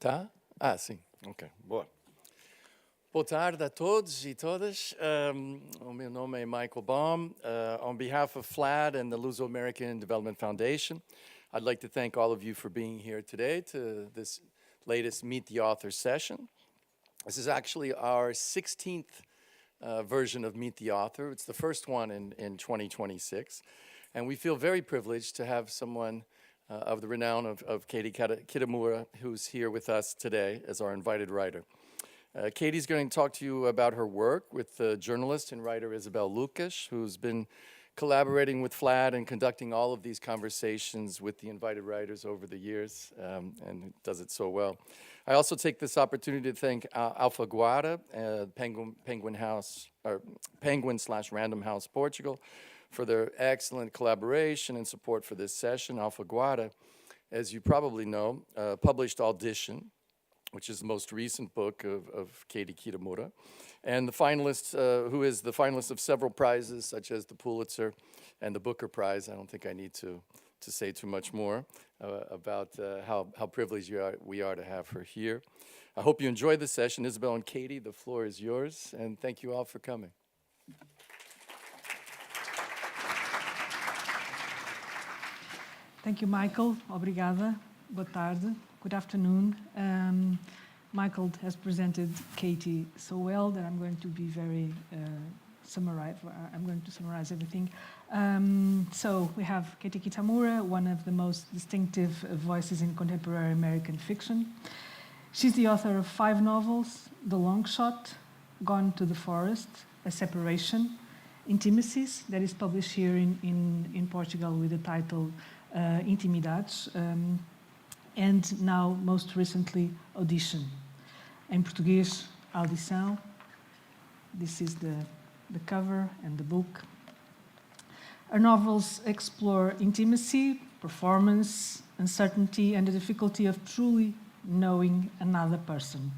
Tá? Ah, sim. Ok, boa. Boa tarde a todos e todas. O meu nome é Michael Baum. On behalf of FLAD and the Luso-American Development Foundation, I'd like to thank all of you for being here today to this latest Meet the Author session. This is actually our 16th version of Meet the Author. It's the first one in 2026. And we feel very privileged to have someone of the renown of Katie Kitamura, who's here with us today as our invited writer. Katie's going to talk to you about her work with journalist and writer Isabel Lucas, who's been collaborating with FLAD and conducting all of these conversations with the invited writers over the years, and does it so well. I also take this opportunity to thank Alfaguara, Penguin/Random House Portugal, for their excellent collaboration and support for this session. Alfaguara, as you probably know, published Audition, which is the most recent book of Katie Kitamura, and the finalist, who is the finalist of several prizes, such as the Pulitzer and the Booker Prize. I don't think I need to say too much more about how privileged we are to have her here. I hope you enjoyed the session. Isabel and Katie, the floor is yours, and thank you all for coming. Thank you, Michael. Obrigada. Boa tarde. Good afternoon. Michael has presented Katie so well that I'm going to be very summarize. I'm going to summarize everything. So we have Katie Kitamura, one of the most distinctive voices in contemporary American fiction. She's the author of 5 novels: The Long Shot, Gone to the Forest, A Separation, Intimacies, that is published here in Portugal with the title Intimacies, and now, most recently, Audition. Em português, Audição. This is the cover and the book. Her novels explore intimacy, performance, uncertainty, and the difficulty of truly knowing another person,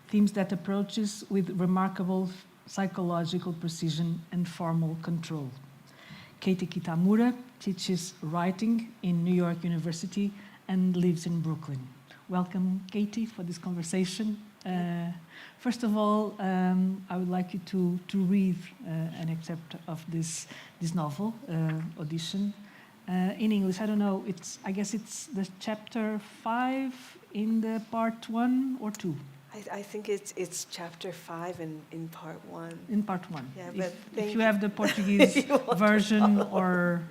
themes that approaches with remarkable psychological precision and formal control. Katie Kitamura teaches writing in New York University and lives in Brooklyn. Welcome, Katie, for this conversation. First of all, I would like you to read an excerpt of this novel, Audition, in English. I don't know. I guess it's the chapter 5 in the part 1 or 2. I think it's chapter 5 in part 1. In part 1. Yeah, but if you have the Portuguese version or...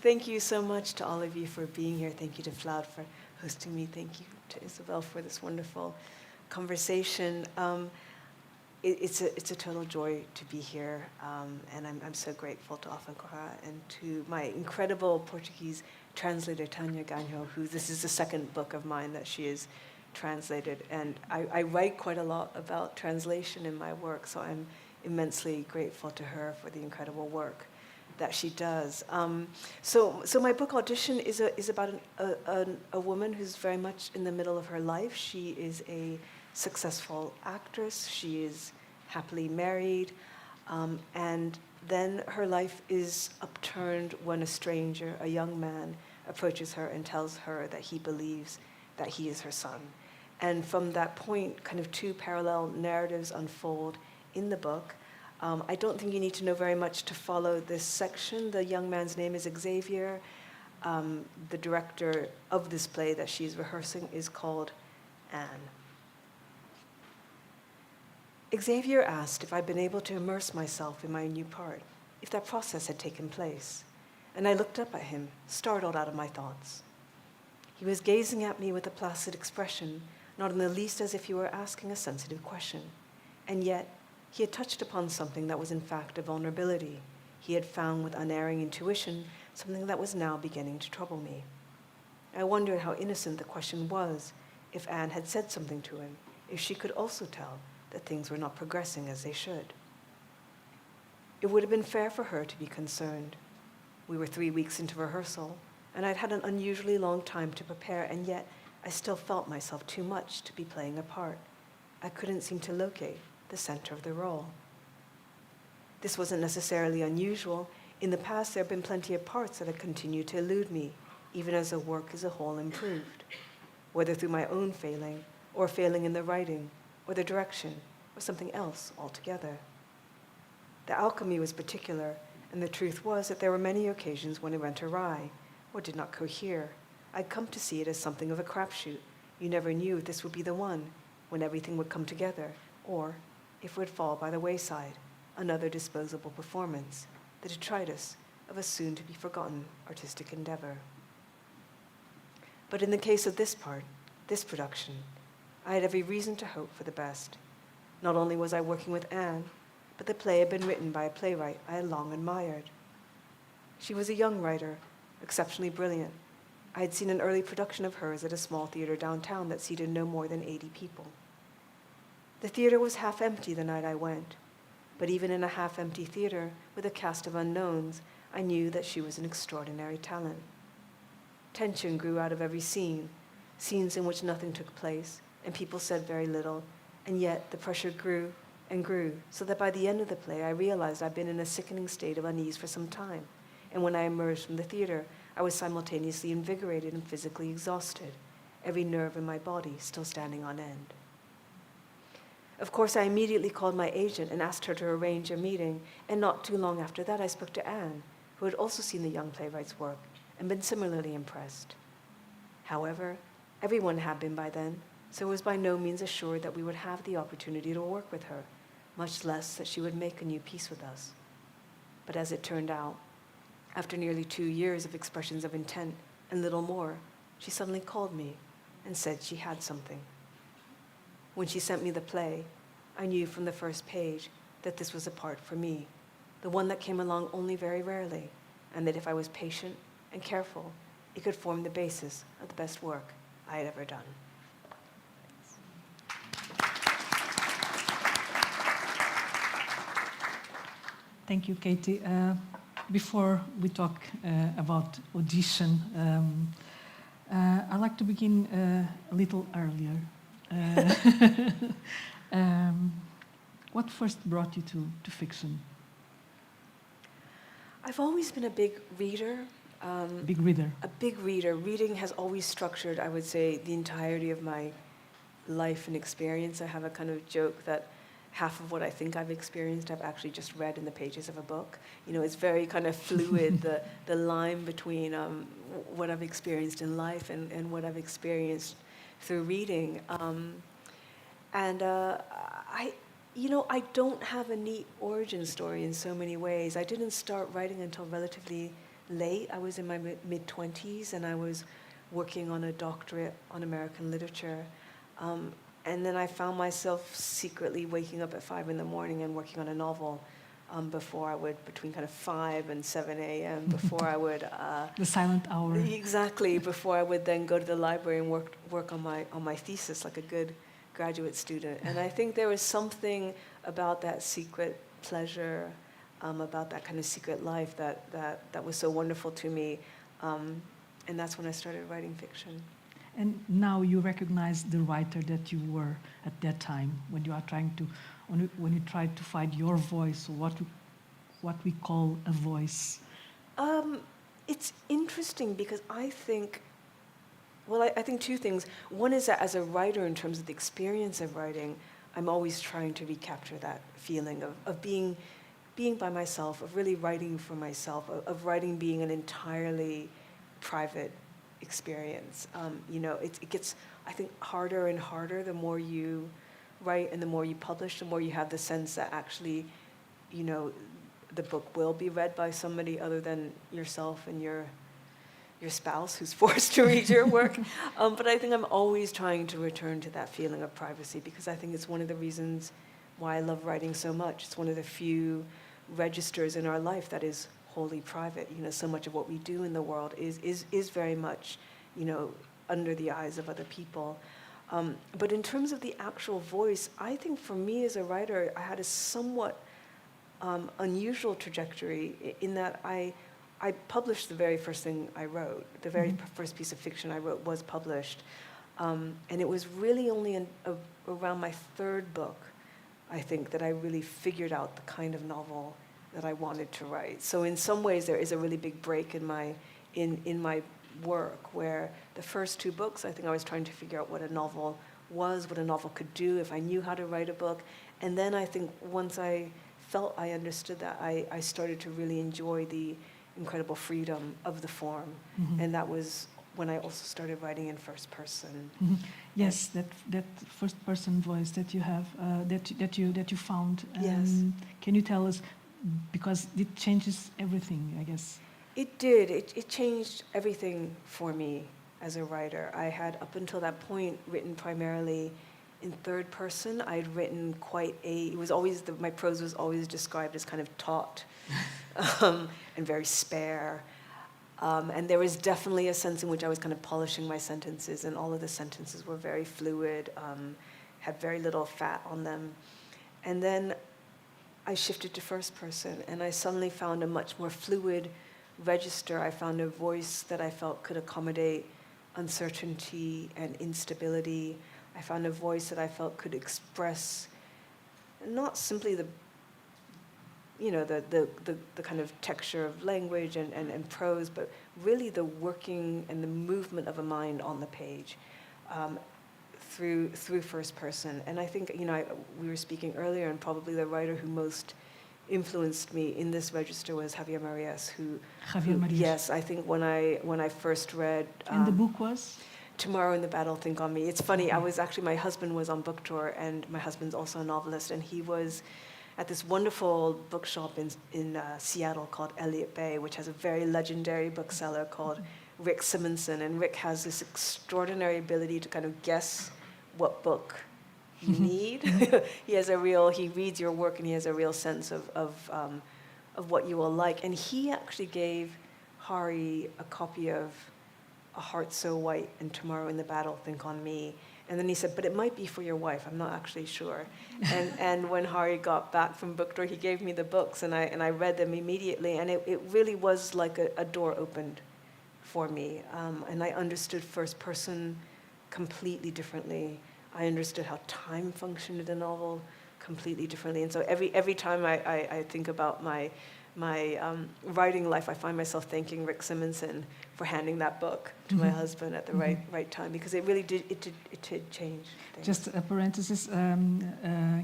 Thank you so much to all of you for being here. Thank you to FLAD for hosting me. Thank you to Isabel for this wonderful conversation. It's a total joy to be here, and I'm so grateful to Autora and to my incredible Portuguese translator, Tânia Ganho, who this is the second book of mine that she has translated. And I write quite a lot about translation in my work, so I'm immensely grateful to her for the incredible work that she does. So my book Audition is about a woman who's very much in the middle of her life. She is a successful actress. She is happily married, and then her life is upturned when a stranger, a young man, approaches her and tells her that he believes that he is her son. And from that point, kind of 2 parallel narratives unfold in the book. I don't think you need to know very much to follow this section. The young man's name is Xavier. The director of this play that she's rehearsing is called Anne. Xavier asked if I'd been able to immerse myself in my new part, if that process had taken place. And I looked up at him, startled out of my thoughts. He was gazing at me with a placid expression, not in the least as if he were asking a sensitive question. And yet, he had touched upon something that was in fact a vulnerability. He had found with unerring intuition something that was now beginning to trouble me. I wondered how innocent the question was, if Anne had said something to him, if she could also tell that things were not progressing as they should. It would have been fair for her to be concerned. We were 3 weeks into rehearsal, and I'd had an unusually long time to prepare, and yet I still felt myself too much to be playing a part. I couldn't seem to locate the center of the role. This wasn't necessarily unusual. In the past, there have been plenty of parts that had continued to elude me, even as the work as a whole improved. whether through my own failing, or failing in the writing, or the direction, or something else altogether. The alchemy was particular, and the truth was that there were many occasions when it went awry, or did not cohere. I'd come to see it as something of a crapshoot. You never knew if this would be the one, when everything would come together, or if it would fall by the wayside, another disposable performance, the detritus of a soon-to-be-forgotten artistic endeavor. But in the case of this part, this production, I had every reason to hope for the best. Not only was I working with Anne, but the play had been written by a playwright I had long admired. She was a young writer, exceptionally brilliant. I had seen an early production of hers at a small theater downtown that seated no more than 80 people. The theater was half empty the night I went, but even in a half-empty theater with a cast of unknowns, I knew that she was an extraordinary talent. Tension grew out of every scene, scenes in which nothing took place, and people said very little, and yet the pressure grew and grew, so that by the end of the play I realized I'd been in a sickening state of unease for some time, and when I emerged from the theater, I was simultaneously invigorated and physically exhausted, every nerve in my body still standing on end. Of course, I immediately called my agent and asked her to arrange a meeting, and not too long after that I spoke to Anne, who had also seen the young playwright's work and been similarly impressed. However, everyone had been by then, so I was by no means assured that we would have the opportunity to work with her, much less that she would make a new piece with us. But as it turned out, after nearly 2 years of expressions of intent and little more, she suddenly called me and said she had something. When she sent me the play, I knew from the first page that this was a part for me, the one that came along only very rarely, and that if I was patient and careful, it could form the basis of the best work I had ever done. Thank you, Katie. Before we talk about Audition, I'd like to begin a little earlier. What first brought you to fiction? I've always been a big reader. Big reader. A big reader. Reading has always structured, I would say, the entirety of my life and experience. I have a kind of joke that half of what I think I've experienced, I've actually just read in the pages of a book. You know, it's very kind of fluid, the line between what I've experienced in life and what I've experienced through reading. I don't have a neat origin story in so many ways. I didn't start writing until relatively late. I was in my mid-20s, and I was working on a doctorate on American literature. And then I found myself secretly waking up at 5 in the morning and working on a novel before I would, between kind of 5 and 7 a.m., before I would... the silent hour. Exactly, before I would then go to the library and work on my thesis like a good graduate student. And I think there was something about that secret pleasure, about that kind of secret life that was so wonderful to me. And that's when I started writing fiction. And now you recognize the writer that you were at that time, when you are when you tried to find your voice, or what we call a voice. It's interesting because I think two things. One is that as a writer, in terms of the experience of writing, I'm always trying to recapture that feeling of being by myself, of really writing for myself, of writing being an entirely private experience. It gets, I think, harder and harder the more you write and the more you publish, the more you have the sense that actually, the book will be read by somebody other than yourself and your spouse who's forced to read your work. But I think I'm always trying to return to that feeling of privacy, because I think it's one of the reasons why I love writing so much. It's one of the few registers in our life that is wholly private. So much of what we do in the world is very much, under the eyes of other people. But in terms of the actual voice, I think for me as a writer, I had a somewhat unusual trajectory in that I published the very first thing I wrote. The very first piece of fiction I wrote was published. And it was really only around my third book, I think, that I really figured out the kind of novel that I wanted to write. So in some ways, there is a really big break in my work, where the first 2 books, I think I was trying to figure out what a novel was, what a novel could do, if I knew how to write a book. And then I think once I felt I understood that, I started to really enjoy the incredible freedom of the form. And that was when I also started writing in first person. Yes, that first person voice that you have, that you found. Yes. Can you tell us, because it changes everything, I guess. It did. It changed everything for me as a writer. I had, up until that point, written primarily in third person. I'd written my prose was always described as kind of taut and very spare. And there was definitely a sense in which I was kind of polishing my sentences, and all of the sentences were very fluid, had very little fat on them. And then I shifted to first person, and I suddenly found a much more fluid register. I found a voice that I felt could accommodate uncertainty and instability. I found a voice that I felt could express not simply the kind of texture of language and prose, but really the working and the movement of a mind on the page through first person. And I think, we were speaking earlier, and probably the writer who most influenced me in this register was Javier Marias, Javier Marias. Yes, I think when I first read... And the book was? Tomorrow in the Battle, Think on Me. It's funny, my husband was on book tour, and my husband's also a novelist, and he was at this wonderful bookshop in Seattle called Elliott Bay, which has a very legendary bookseller called Rick Simonson. And Rick has this extraordinary ability to kind of guess what book you need. He reads your work, and he has a real sense of what you will like. And he actually gave Hari a copy of A Heart So White and Tomorrow in the Battle, Think on Me. And then he said, but it might be for your wife, I'm not actually sure. And when Hari got back from book tour, he gave me the books, and I read them immediately, and it really was like a door opened for me. And I understood first person completely differently. I understood how time functioned in a novel completely differently. And so every time I think about my writing life, I find myself thanking Rick Simonson for handing that book to my husband at the right time, because it really did change things. Just a parenthesis,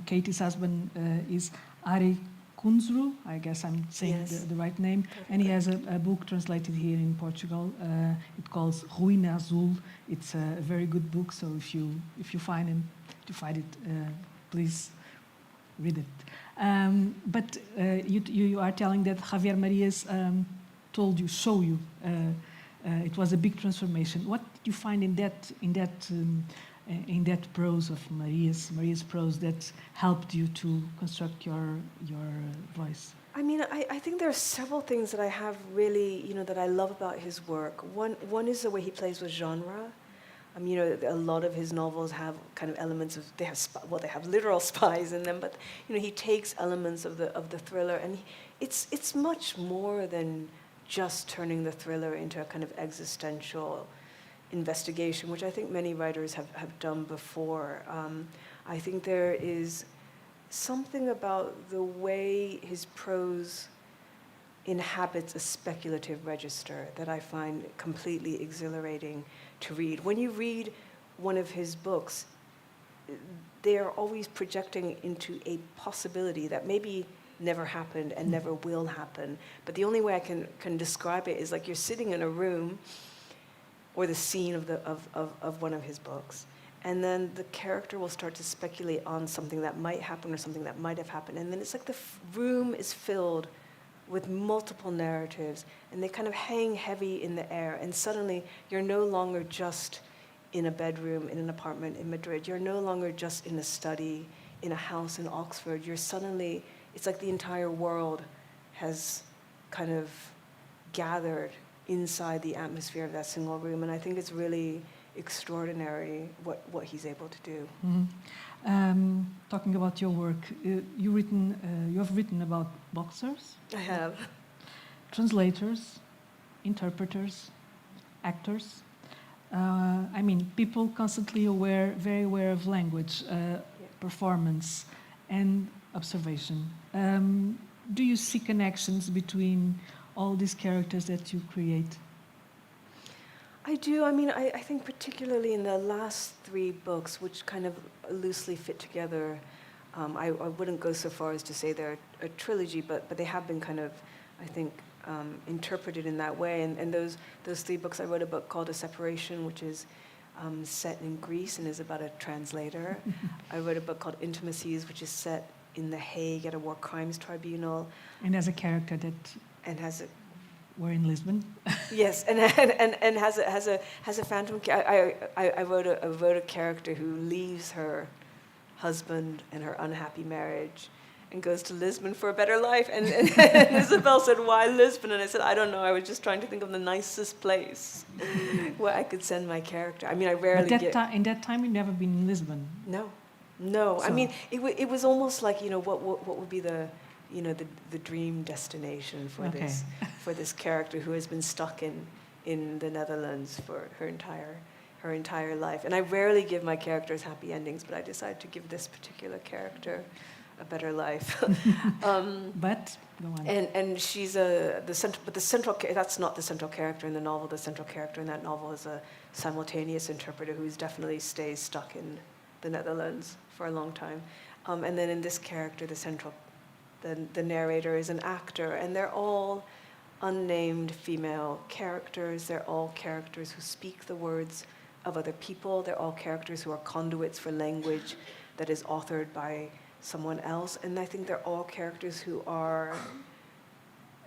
Katie's husband is Ari Kunzru, I guess I'm saying the right name, perfectly. And he has a book translated here in Portugal. It calls Ruína Azul. It's a very good book, so if you find it, please read it. But you are telling that Javier Marias show you. It was a big transformation. What did you find in that prose of Maria's prose that helped you to construct your voice? I mean, I think there are several things that I have really, that I love about his work. One is the way he plays with genre. A lot of his novels have kind of elements of, they have literal spies in them, but he takes elements of the thriller, and it's much more than just turning the thriller into a kind of existential investigation, which I think many writers have done before. I think there is something about the way his prose inhabits a speculative register that I find completely exhilarating to read. When you read one of his books, they are always projecting into a possibility that maybe never happened and never will happen. But the only way I can describe it is like you're sitting in a room or the scene of one of his books, and then the character will start to speculate on something that might happen or something that might have happened, and then it's like the room is filled with multiple narratives, and they kind of hang heavy in the air, and suddenly you're no longer just in a bedroom, in an apartment in Madrid. You're no longer just in a study, in a house in Oxford. It's like the entire world has kind of gathered inside the atmosphere of that single room, and I think it's really extraordinary what he's able to do. Mm-hmm. Talking about your work, you have written about boxers. I have. Translators, interpreters, actors. People constantly very aware of language, performance, and observation. Do you see connections between all these characters that you create? I do. I mean, I think particularly in the last 3 books, which kind of loosely fit together, I wouldn't go so far as to say they're a trilogy, but they have been kind of, I think, interpreted in that way. And those 3 books, I wrote a book called A Separation, which is set in Greece and is about a translator. I wrote a book called Intimacies, which is set in The Hague at a war crimes tribunal. And as a character that And has a were in Lisbon. yes, and has a phantom. I wrote a character who leaves her husband and her unhappy marriage and goes to Lisbon for a better life. And Isabel said, "Why Lisbon?" And I said, "I don't know. I was just trying to think of the nicest place where I could send my character. I mean, I rarely get." In that time, you'd never been in Lisbon. No. So. I mean, it was almost like, what would be the dream destination for this character who has been stuck in the Netherlands for her entire life. And I rarely give my characters happy endings, but I decided to give this particular character a better life. But go on. And she's that's not the central character in the novel. The central character in that novel is a simultaneous interpreter who definitely stays stuck in the Netherlands for a long time. And then in this character, the narrator is an actor, and they're all unnamed female characters. They're all characters who speak the words of other people. They're all characters who are conduits for language that is authored by someone else. And I think they're all characters who are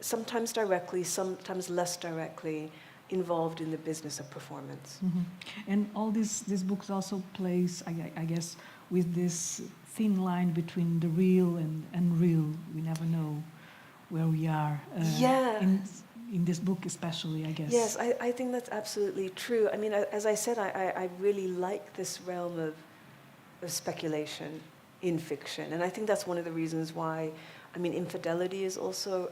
sometimes directly, sometimes less directly involved in the business of performance. Mm-hmm. And all these books also plays, I guess, with this thin line between the real and unreal. We never know where we are. In this book especially, I guess. Yes, I think that's absolutely true. I mean, as I said, I really like this realm of speculation in fiction. And I think that's one of the reasons why, I mean, infidelity is also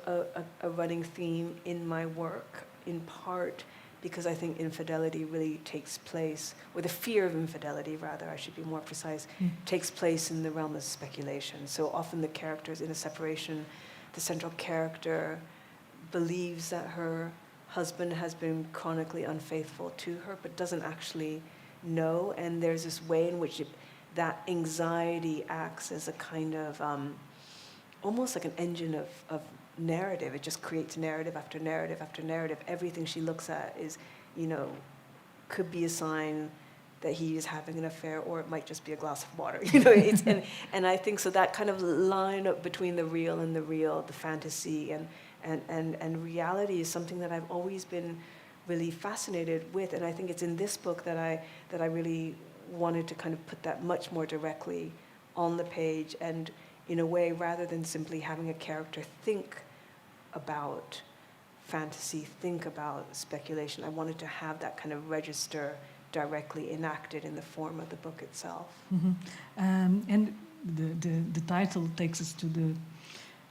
a running theme in my work, in part because I think infidelity really takes place, or the fear of infidelity, rather, I should be more precise, takes place in the realm of speculation. So often the characters in A Separation, the central character believes that her husband has been chronically unfaithful to her, but doesn't actually know. And there's this way in which that anxiety acts as a kind of, almost like an engine of narrative. It just creates narrative after narrative after narrative. Everything she looks at is, could be a sign that he is having an affair, or it might just be a glass of water. And I think so that kind of line up between the real and the fantasy and reality is something that I've always been really fascinated with. And I think it's in this book that I really wanted to kind of put that much more directly on the page, and in a way, rather than simply having a character think about fantasy, think about speculation, I wanted to have that kind of register directly enacted in the form of the book itself. Mm-hmm. And the title takes us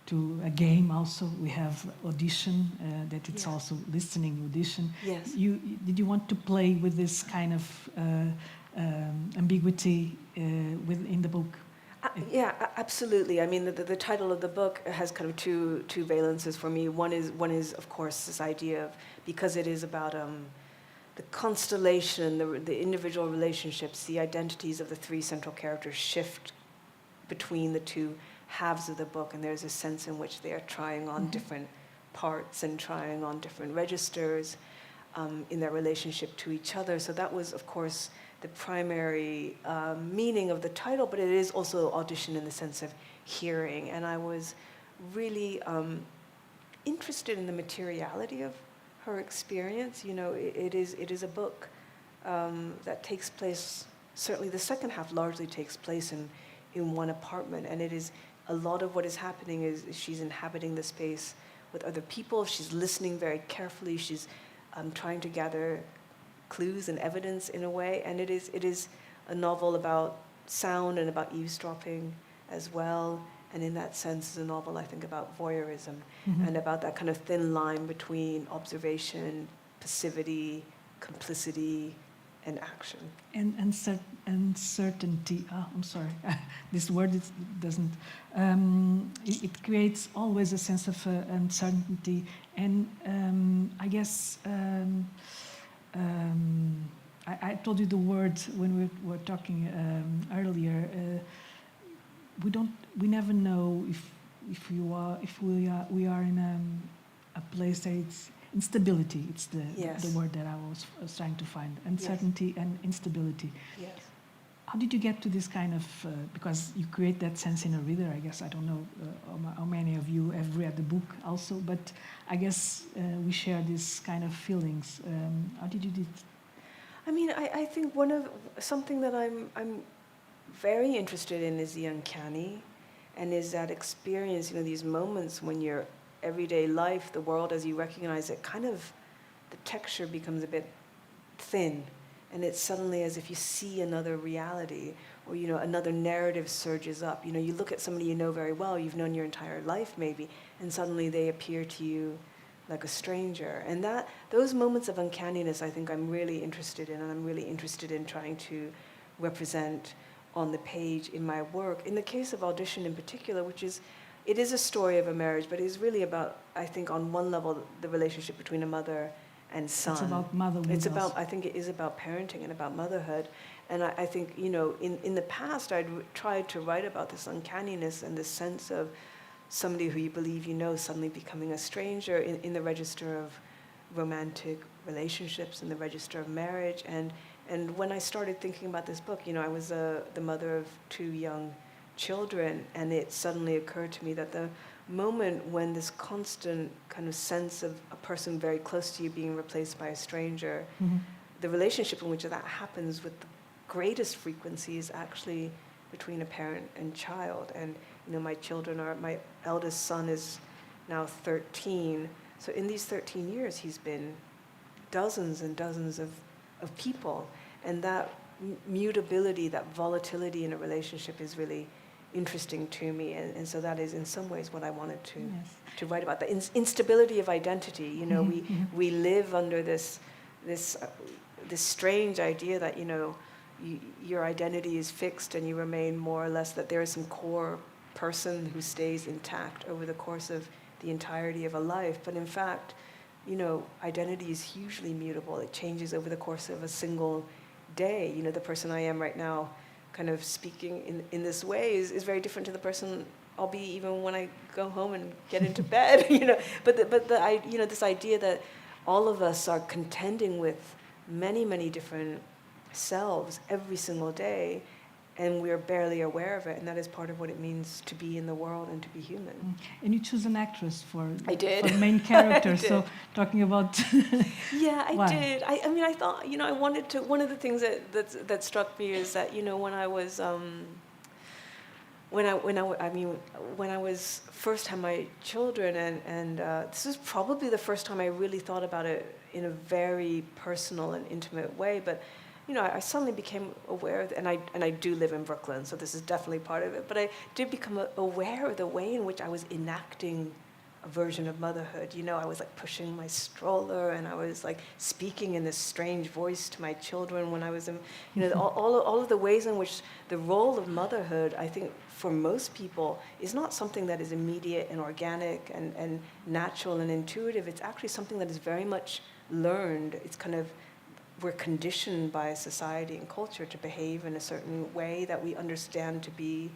to a game also. We have Audition, that it's also listening audition. Yes. Did you want to play with this kind of ambiguity within the book? Yeah, absolutely. I mean, the title of the book has kind of two valences for me. One is, of course, this idea of, because it is about the constellation, the individual relationships, the identities of the 3 central characters shift between the 2 halves of the book, and there's a sense in which they are trying on different parts and trying on different registers in their relationship to each other. So that was, of course, the primary meaning of the title, but it is also audition in the sense of hearing. And I was really interested in the materiality of her experience. It is a book that takes place, certainly the second half largely takes place in one apartment, and it is a lot of what is happening is she's inhabiting the space with other people. She's listening very carefully. She's trying to gather clues and evidence in a way, and it is a novel about sound and about eavesdropping as well. And in that sense, it's a novel, I think, about voyeurism and about that kind of thin line between observation, passivity, complicity, and action. And uncertainty. Oh, I'm sorry. This word doesn't. It creates always a sense of uncertainty, and I guess I told you the words when we were talking earlier. We never know if we are in a place that it's instability. It's Yes. the word that I was trying to find. Uncertainty and instability. Yes. How did you get to this kind of, because you create that sense in a reader, I guess. I don't know how many of you have read the book also, but I guess we share this kind of feelings. How did you do it? I mean, I think something that I'm very interested in is the uncanny, and is that experience, these moments when your everyday life, the world as you recognize it, kind of, the texture becomes a bit thin. And it's suddenly as if you see another reality, or another narrative surges up. You look at somebody you know very well, you've known your entire life maybe, and suddenly they appear to you like a stranger. And those moments of uncanniness, I think I'm really interested in, and I'm really interested in trying to represent on the page in my work. In the case of Audition in particular, it is a story of a marriage, but it is really about, I think, on one level, the relationship between a mother and son. It's about motherhood. I think it is about parenting and about motherhood. And I think, in the past, I'd tried to write about this uncanniness and this sense of somebody who you believe you know suddenly becoming a stranger in the register of romantic relationships, in the register of marriage. And when I started thinking about this book, I was the mother of 2 young children, and it suddenly occurred to me that the moment when this constant kind of sense of a person very close to you being replaced by a stranger, the relationship in which that happens with the greatest frequency is actually between a parent and child. And my eldest son is now 13. So in these 13 years, he's been dozens and dozens of people. And that mutability, that volatility in a relationship is really interesting to me, and so that is in some ways what I wanted to write about, the instability of identity. We live under this strange idea that your identity is fixed and you remain more or less, that there is some core person who stays intact over the course of the entirety of a life. But in fact, identity is hugely mutable. It changes over the course of a single day. The person I am right now, kind of speaking in this way, is very different to the person I'll be even when I go home and get into bed. But this idea that all of us are contending with many different selves every single day, and we're barely aware of it, and that is part of what it means to be in the world and to be human. And you choose an actress for I did. for the main character. I did. So talking about yeah, I Why? did. I mean, I thought, I wanted to. One of the things that struck me is that when I was when I was first had my children, and this is probably the first time I really thought about it in a very personal and intimate way, but. I suddenly became aware, and I do live in Brooklyn, so this is definitely part of it, but I did become aware of the way in which I was enacting a version of motherhood. I was like pushing my stroller, and I was like speaking in this strange voice to my children when I was in, all of the ways in which the role of motherhood, I think for most people, is not something that is immediate and organic and natural and intuitive. It's actually something that is very much learned. It's kind of, we're conditioned by society and culture to behave in a certain way that we understand to be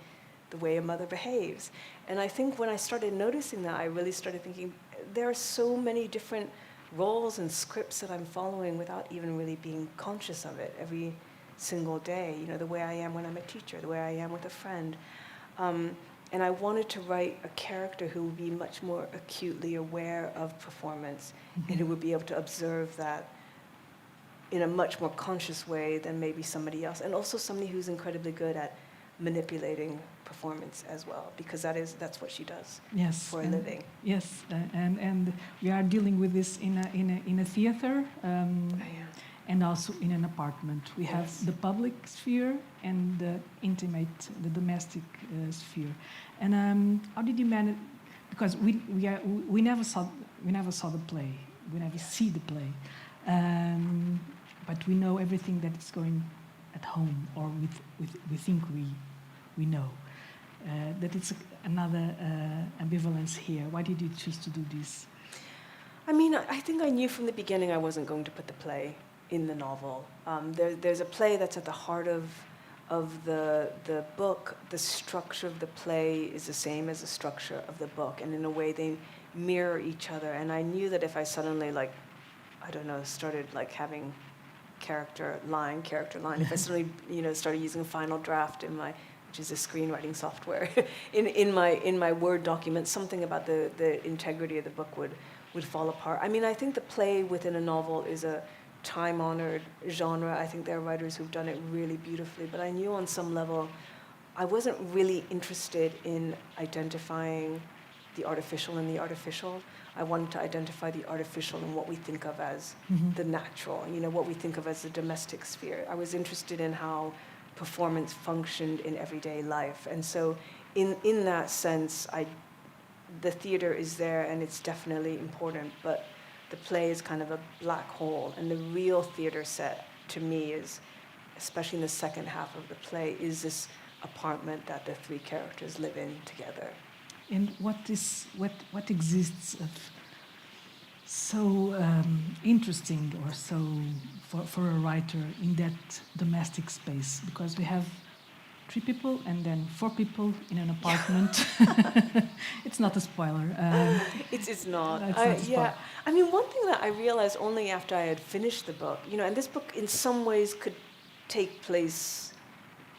the way a mother behaves. And I think when I started noticing that, I really started thinking, there are so many different roles and scripts that I'm following without even really being conscious of it every single day. The way I am when I'm a teacher, the way I am with a friend. And I wanted to write a character who would be much more acutely aware of performance, and who would be able to observe that in a much more conscious way than maybe somebody else, and also somebody who's incredibly good at manipulating performance as well, because that's what she does for a living. Yes, and we are dealing with this in a theater, and also in an apartment. We have the public sphere and the intimate, the domestic sphere. And how did you manage? Because we never saw the play. We never see the play. But we know everything that is going at home, or we think we know. That it's another ambivalence here. Why did you choose to do this? I mean, I think I knew from the beginning I wasn't going to put the play in the novel. There's a play that's at the heart of the book. The structure of the play is the same as the structure of the book, and in a way they mirror each other. And I knew that if I suddenly, like, I don't know, started like having character line, if I suddenly, started using Final Draft in my, which is a screenwriting software, in my Word document, something about the integrity of the book would fall apart. I mean, I think the play within a novel is a time-honored genre. I think there are writers who've done it really beautifully, but I knew on some level I wasn't really interested in identifying the artificial in the artificial. I wanted to identify the artificial in what we think of as the natural, what we think of as the domestic sphere. I was interested in how performance functioned in everyday life. And so in that sense, the theater is there and it's definitely important, but the play is kind of a black hole. And the real theater set to me is, especially in the second half of the play, is this apartment that the three characters live in together. And what exists of so interesting or so for a writer in that domestic space? Because we have 3 people and then 4 people in an apartment. It's not a spoiler. It's not. It's not a spoiler. Yeah. I mean, one thing that I realized only after I had finished the book, and this book in some ways could take place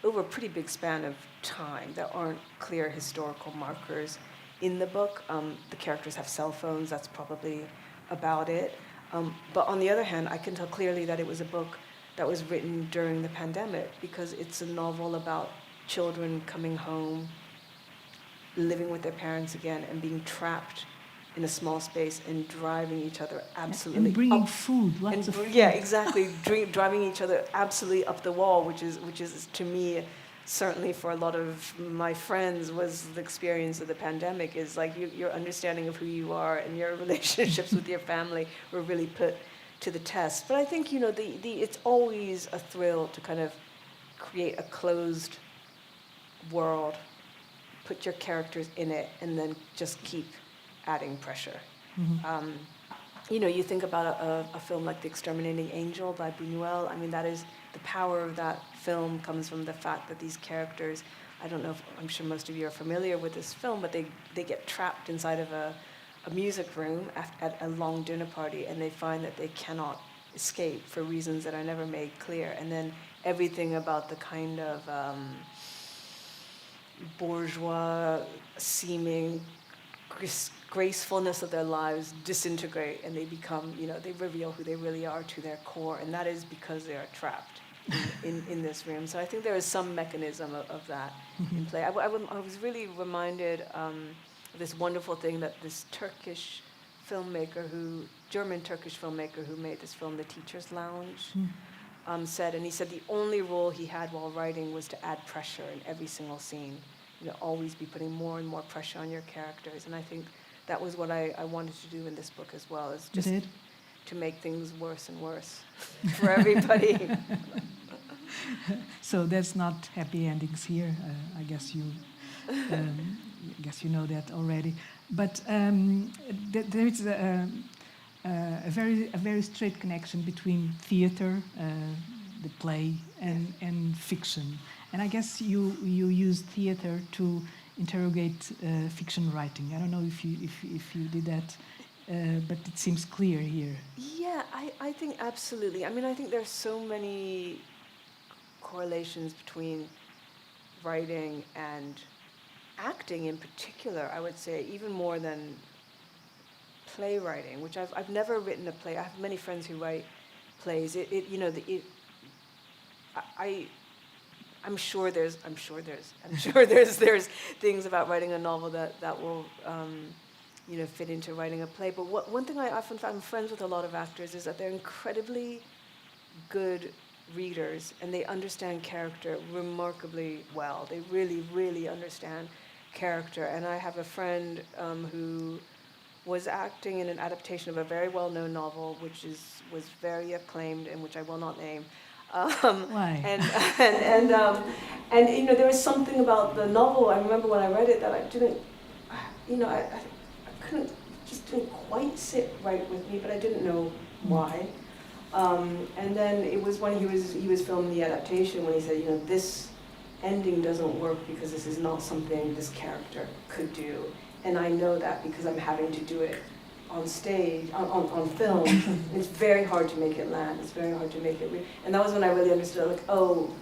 over a pretty big span of time. There aren't clear historical markers in the book. The characters have cell phones, that's probably about it. But on the other hand, I can tell clearly that it was a book that was written during the pandemic, because it's a novel about children coming home, living with their parents again, and being trapped in a small space and driving each other absolutely and bringing up, food, lots of food. Yeah, exactly. Driving each other absolutely up the wall, which is to me, certainly for a lot of my friends, was the experience of the pandemic. Is like your understanding of who you are and your relationships with your family were really put to the test. But I think it's always a thrill to kind of create a closed world, put your characters in it, and then just keep adding pressure. Mm-hmm. You think about a film like The Exterminating Angel by Buñuel. I mean, that is the power of that film comes from the fact that these characters, I'm sure most of you are familiar with this film, but they get trapped inside of a music room at a long dinner party, and they find that they cannot escape for reasons that are never made clear. And then everything about the kind of bourgeois seeming gracefulness of their lives disintegrate, and they become, they reveal who they really are to their core, and that is because they are trapped in this room. So I think there is some mechanism of that in play. I was really reminded of this wonderful thing that this German-Turkish filmmaker who made this film, The Teacher's Lounge, said, and he said the only rule he had while writing was to add pressure in every single scene. Always be putting more and more pressure on your characters. And I think that was what I wanted to do in this book as well, is just to make things worse and worse for everybody. So there's not happy endings here. I guess you know that already. But there is a very straight connection between theater, the play, and fiction. And I guess you use theater to interrogate fiction writing. I don't know if you did that, but it seems clear here. Yeah, I think absolutely. I mean, I think there's so many correlations between writing and acting in particular, I would say, even more than playwriting, which I've never written a play. I have many friends who write plays. I'm sure there's things about writing a novel that will fit into writing a play. But one thing I often find, I'm friends with a lot of actors, is that they're incredibly good readers, and they understand character remarkably well. They really, really understand character. And I have a friend who was acting in an adaptation of a very well-known novel, which was very acclaimed and which I will not name. Why? And there was something about the novel. I remember when I read it that I didn't, I couldn't, just didn't quite sit right with me, but I didn't know why. And then it was when he was filming the adaptation when he said, you know, this ending doesn't work because this is not something this character could do. And I know that because I'm having to do it on stage, on film. It's very hard to make it land. It's very hard to make it and that was when I really understood, like, oh,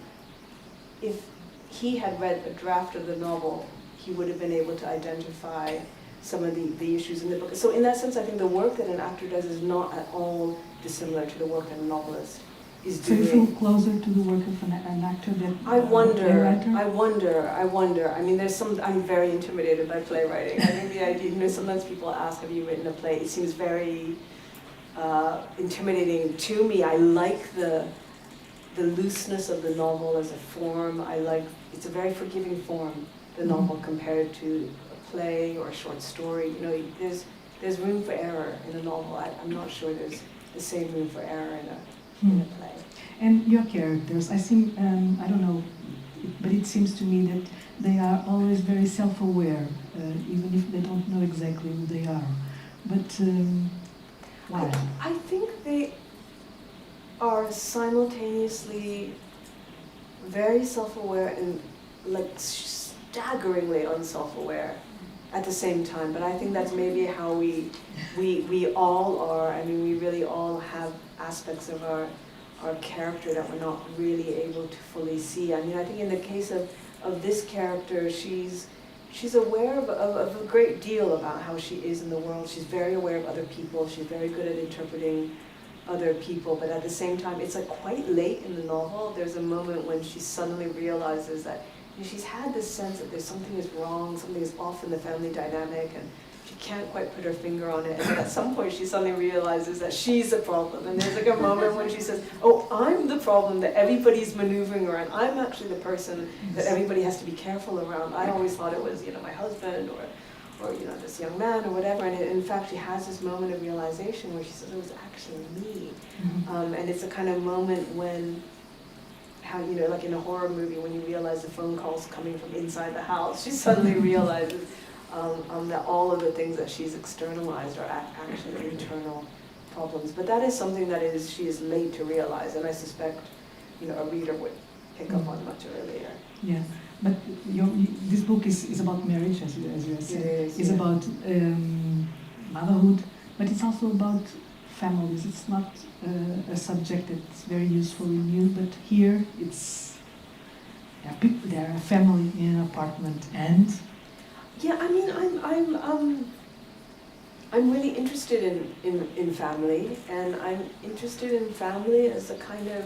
if he had read a draft of the novel, he would have been able to identify some of the issues in the book. So in that sense, I think the work that an actor does is not at all dissimilar to the work that a novelist is doing. So you feel closer to the work of an actor than I wonder. playwriter? I wonder. I mean, I'm very intimidated by playwriting. I think the idea, you know, sometimes people ask, have you written a play? It seems very intimidating to me. I like the looseness of the novel as a form. It's a very forgiving form, the novel, compared to a play or a short story. You know, there's room for error in a novel. I'm not sure there's the same room for error in a play. And your characters, I don't know, but it seems to me that they are always very self-aware, even if they don't know exactly who they are. But why? I think they are simultaneously very self-aware and like staggeringly unself-aware at the same time. But I think that's maybe how we all are. I mean, we really all have aspects of our character that we're not really able to fully see. I mean, I think in the case of this character, she's aware of a great deal about how she is in the world. She's very aware of other people. She's very good at interpreting other people, but at the same time, it's like quite late in the novel. There's a moment when she suddenly realizes that, you know, she's had this sense that there's something is wrong, something is off in the family dynamic, and she can't quite put her finger on it. And then at some point, she suddenly realizes that she's the problem. And there's like a moment when she says, "Oh, I'm the problem that everybody's maneuvering around. I'm actually the person that everybody has to be careful around. I always thought it was, you know, my husband or you know, this young man or whatever." And in fact, she has this moment of realization where she says, "It was actually me." And it's a kind of moment when, how, you know, like in a horror movie, when you realize the phone call's coming from inside the house, she suddenly realizes that all of the things that she's externalized are actually internal problems. But that is something that she is late to realize, and I suspect, you know, a reader would pick up on much earlier. Yeah, but this book is about marriage, as you have said. It's about motherhood, but it's also about families. It's not a subject that's very useful in you, but here there are a family in an apartment, and yeah, I mean, I'm really interested in family, and I'm interested in family as a kind of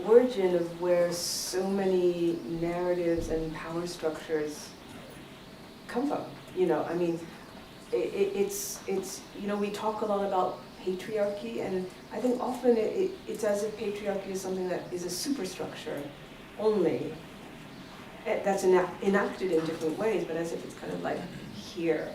origin of where so many narratives and power structures come from. You know, I mean, it's you know, we talk a lot about patriarchy, and I think often it's as if patriarchy is something that is a superstructure only, that's enacted in different ways, but as if it's kind of like here.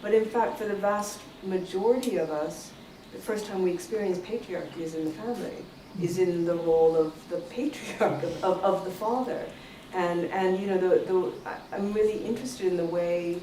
But in fact, for the vast majority of us, the first time we experience patriarchy is in the family, is in the role of the patriarch, of the father. And you know, I'm really interested in the way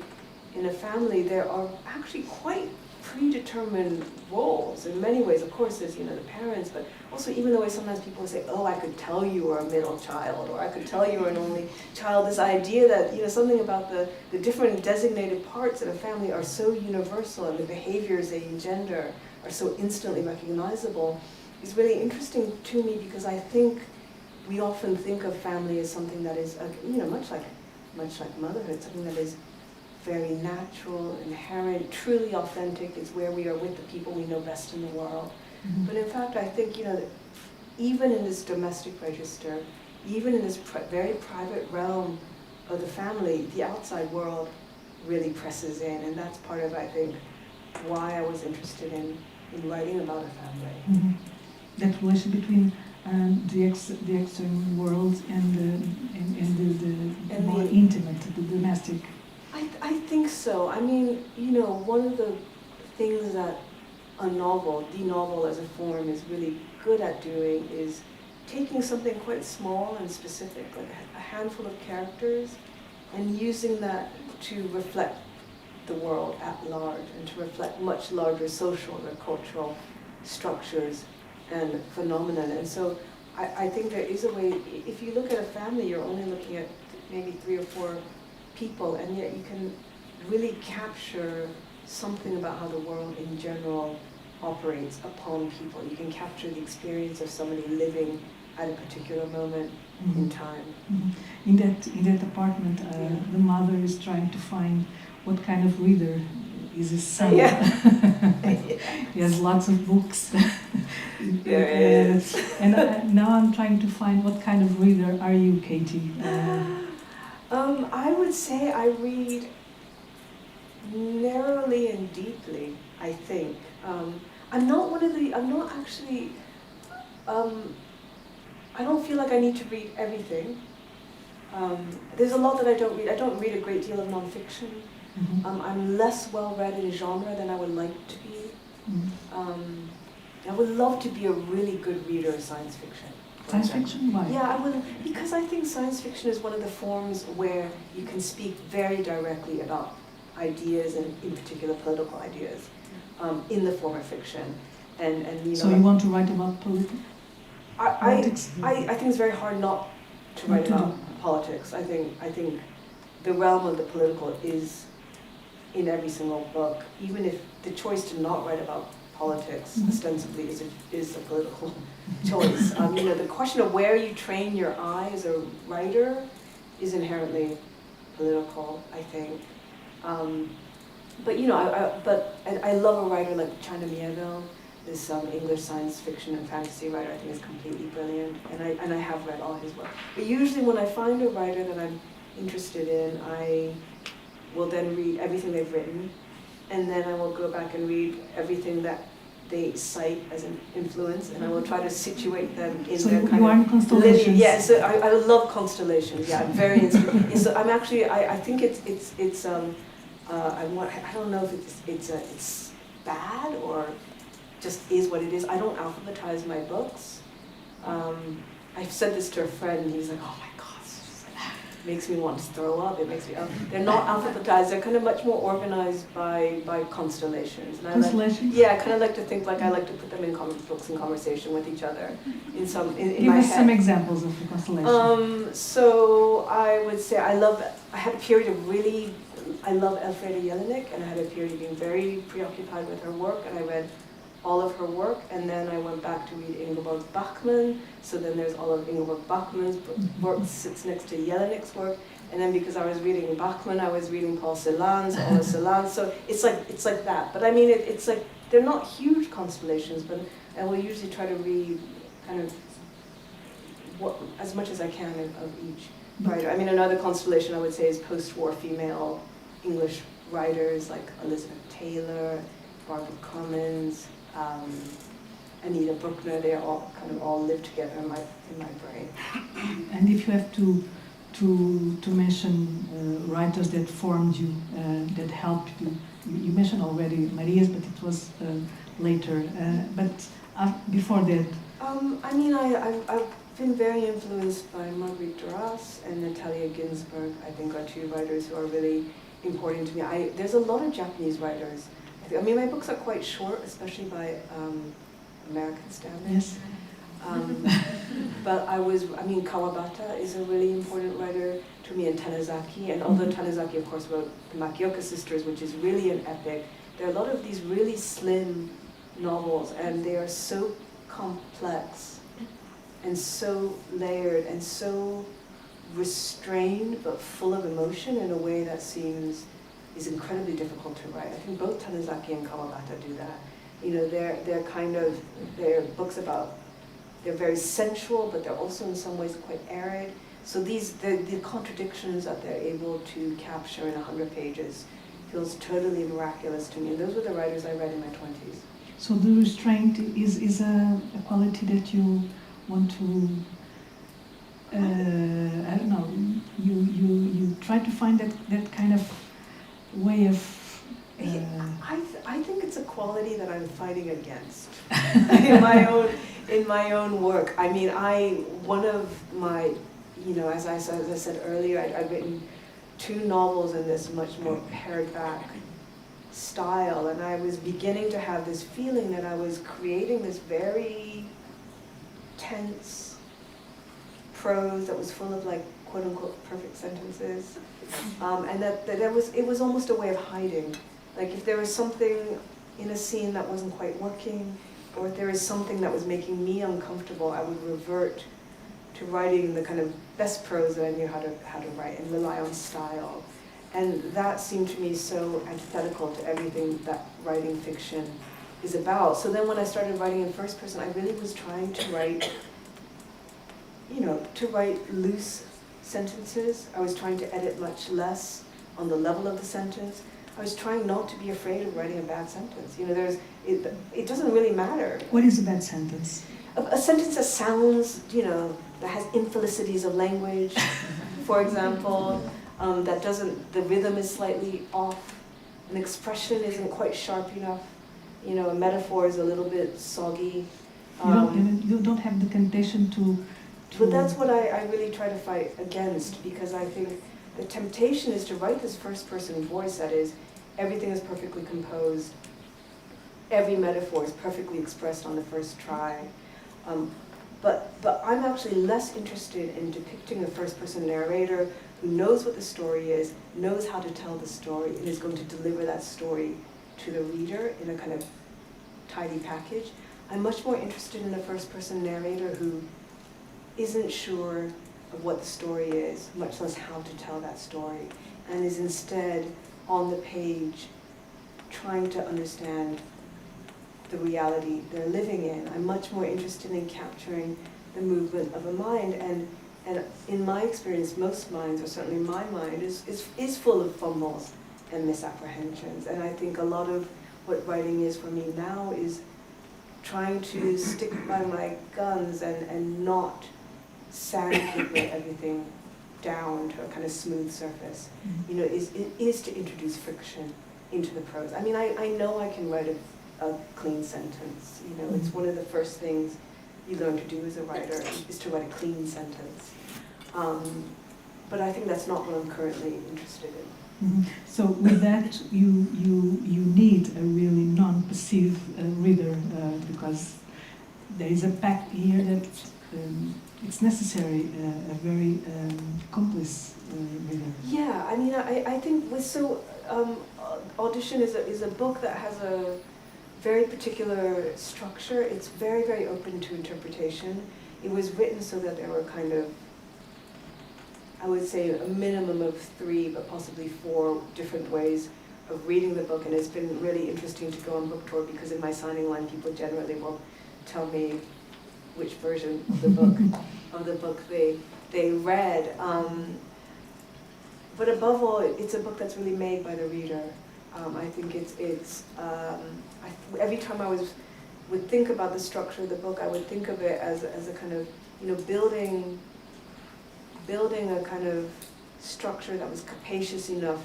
in a family there are actually quite predetermined roles in many ways. Of course, there's, you know, the parents, but also even the way sometimes people say, "Oh, I could tell you were a middle child," or "I could tell you were an only child." This idea that, you know, something about the different designated parts in a family are so universal, and the behaviors they engender are so instantly recognizable is really interesting to me, because I think we often think of family as something that is, you know, much like motherhood, something that is very natural, inherent, truly authentic. It's where we are with the people we know best in the world. But in fact, I think, you know, that even in this domestic register, even in this very private realm of the family, the outside world really presses in, and that's part of, I think, why I was interested in writing about a family. That relation between the external world and the more intimate, the domestic. I think so. I mean, you know, one of the things that the novel as a form is really good at doing is taking something quite small and specific, like a handful of characters, and using that to reflect the world at large and to reflect much larger social or cultural structures and phenomenon. And so I think there is a way, if you look at a family, you're only looking at maybe 3 or 4 people, and yet you can really capture something about how the world in general operates upon people. You can capture the experience of somebody living at a particular moment in time. In that apartment, the mother is trying to find what kind of reader is his son. Yeah. He has lots of books. Yes. And now I'm trying to find what kind of reader are you, Katie? I would say I read narrowly and deeply, I think. I'm not actually, I don't feel like I need to read everything. There's a lot that I don't read. I don't read a great deal of nonfiction. I'm less well-read in genre than I would like to be. I would love to be a really good reader of science fiction. Science fiction? Why? Yeah, I would, because I think science fiction is one of the forms where you can speak very directly about ideas, and in particular political ideas, in the form of fiction. And you know, so you want to write about politics? I think it's very hard not to write about politics. I think the realm of the political is in every single book, even if the choice to not write about politics ostensibly is a political choice. You know, the question of where you train your eye as a writer is inherently political, I think. But you know, I love a writer like China Miéville, this English science fiction and fantasy writer. I think is completely brilliant, and I have read all his work. But usually, when I find a writer that I'm interested in, I will then read everything they've written, and then I will go back and read everything that they cite as an influence, and I will try to situate them in so their kind you are in of constellations. lineage. Yeah, so I love constellations. Yeah, I'm very interested. So I'm actually I think it's I don't know if it's bad or just is what it is. I don't alphabetize my books. I've said this to a friend, and he's like, "Oh my God, it makes me want to throw up." It makes me. They're not alphabetized. They're kind of much more organized by constellations. And Constellations? I kind of like to think like I like to put them in books in conversation with each other. In Give my us head. some examples of the constellation. So I would say I had a period of really. I love Elfriede Jelinek, and I had a period of being very preoccupied with her work, and I read all of her work, and then I went back to read Ingeborg Bachmann, so then there's all of Ingeborg Bachmann's work sits next to Jelinek's work, and then because I was reading Bachmann, I was reading Paul Celan's, all of Celan's, so it's like that. But I mean, it's like, they're not huge constellations, but I will usually try to read kind of as much as I can of each writer. I mean, another constellation I would say is post-war female English writers like Elizabeth Taylor, Barbara Cummins, Anita Bruckner. They all kind of all live together in my brain. And if you have to mention writers that formed you, that helped you, you mentioned already Maria's, but it was later. But before that, I mean, I've been very influenced by Marguerite Duras and Natalia Ginsburg. I think are two writers who are really important to me. There's a lot of Japanese writers. I mean, my books are quite short, especially by American standards. yes. But I mean, Kawabata is a really important writer to me, and Tanizaki. And although Tanizaki, of course, wrote the Makioka Sisters, which is really an epic, there are a lot of these really slim novels, and they are so complex and so layered and so restrained but full of emotion in a way that is incredibly difficult to write. I think both Tanizaki and Kawabata do that. You know, they're books about, they're very sensual, but they're also in some ways quite arid. So the contradictions that they're able to capture in 100 pages feels totally miraculous to me. And those were the writers I read in my 20s. So the restraint is a quality that you want to, I don't know, you try to find that kind of way of... I think it's a quality that I'm fighting against in my own work. I mean, one of my, you know, as I said earlier, I've written 2 novels in this much more pared back style, and I was beginning to have this feeling that I was creating this very tense prose that was full of like quote unquote perfect sentences, and that it was almost a way of hiding. Like if there was something in a scene that wasn't quite working, or if there was something that was making me uncomfortable, I would revert to writing the kind of best prose that I knew how to write and rely on style. And that seemed to me so antithetical to everything that writing fiction is about. So then when I started writing in first person, I really was trying to write, to write loose sentences. I was trying to edit much less on the level of the sentence. I was trying not to be afraid of writing a bad sentence. It doesn't really matter. What is a bad sentence? A sentence that sounds, that has infelicities of language, for example, that the rhythm is slightly off, an expression isn't quite sharp enough, a metaphor is a little bit soggy. You don't have the temptation to... But that's what I really try to fight against, because I think the temptation is to write this first-person voice that is, everything is perfectly composed, every metaphor is perfectly expressed on the first try. But I'm actually less interested in depicting a first-person narrator who knows what the story is, knows how to tell the story, and is going to deliver that story to the reader in a kind of tidy package. I'm much more interested in a first-person narrator who isn't sure of what the story is, much less how to tell that story, and is instead on the page trying to understand the reality they're living in. I'm much more interested in capturing the movement of a mind, and in my experience, most minds, or certainly my mind, is full of fumbles and misapprehensions. And I think a lot of what writing is for me now is trying to stick by my guns and not sandpaper everything down to a kind of smooth surface. It is to introduce friction into the prose. I mean, I know I can write a clean sentence. It's one of the first things you learn to do as a writer is to write a clean sentence. But I think that's not what I'm currently interested in. Mm-hmm. So with that, you need a really non-passive reader, because there is a pact here that it's necessary, a very complice reader. Yeah, I mean, I think Audition is a book that has a very particular structure. It's very, very open to interpretation. It was written so that there were kind of, I would say, a minimum of 3, but possibly 4 different ways of reading the book. And it's been really interesting to go on book tour, because in my signing line, people generally will tell me which version of the book they read. But above all, it's a book that's really made by the reader. I think every time I would think about the structure of the book, I would think of it as a kind of, building a kind of structure that was capacious enough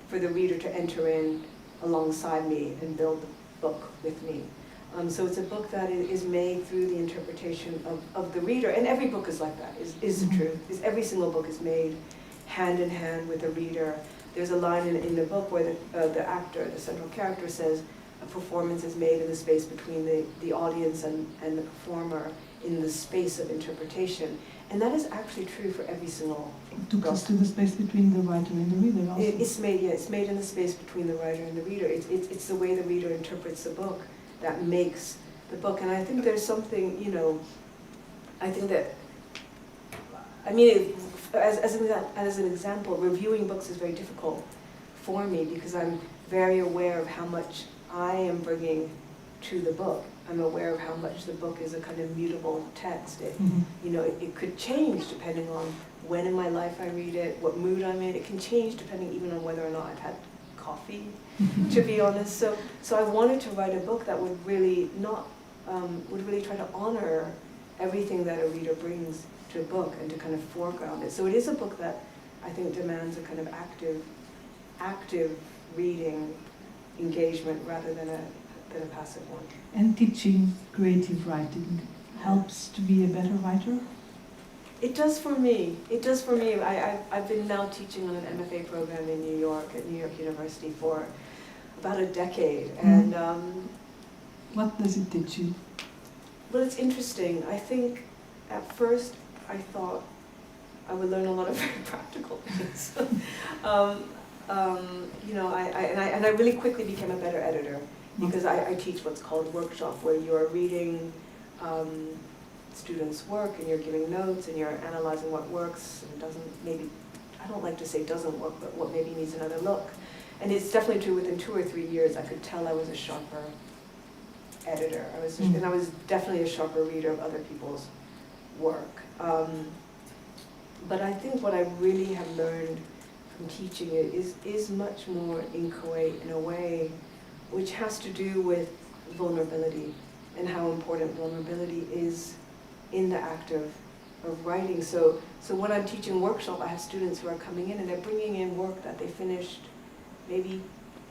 for the reader to enter in alongside me and build the book with me. So it's a book that is made through the interpretation of the reader, and every book is like that, is the truth. Every single book is made hand in hand with the reader. There's a line in the book where the actor, the central character, says a performance is made in the space between the audience and the performer, in the space of interpretation. And that is actually true for every single book. To us to the space between the writer and the reader also. It's made in the space between the writer and the reader. It's the way the reader interprets the book that makes the book. And I think there's something, I think that, I mean, as an example, reviewing books is very difficult for me, because I'm very aware of how much I am bringing to the book. I'm aware of how much the book is a kind of mutable text. It could change depending on when in my life I read it, what mood I'm in. It can change depending even on whether or not I've had coffee, to be honest. So I wanted to write a book that would really would really try to honor everything that a reader brings to a book and to kind of foreground it. So it is a book that I think demands a kind of active reading engagement rather than a passive one. And teaching creative writing helps to be a better writer? It does for me. It does for me. I've been now teaching on an MFA program in New York, at New York University, for about a decade. And what does it teach you? well, it's interesting. I think at first I thought I would learn a lot of very practical things. You know, I really quickly became a better editor because I teach what's called workshop, where you are reading students' work and you're giving notes and you're analyzing what works and doesn't, maybe, I don't like to say doesn't work, but what maybe needs another look. And it's definitely true, within 2 or 3 years I could tell I was a sharper editor. And I was definitely a sharper reader of other people's work. But I think what I really have learned from teaching it is much more inchoate in a way, which has to do with vulnerability and how important vulnerability is in the act of writing. So when I'm teaching workshop, I have students who are coming in and they're bringing in work that they finished maybe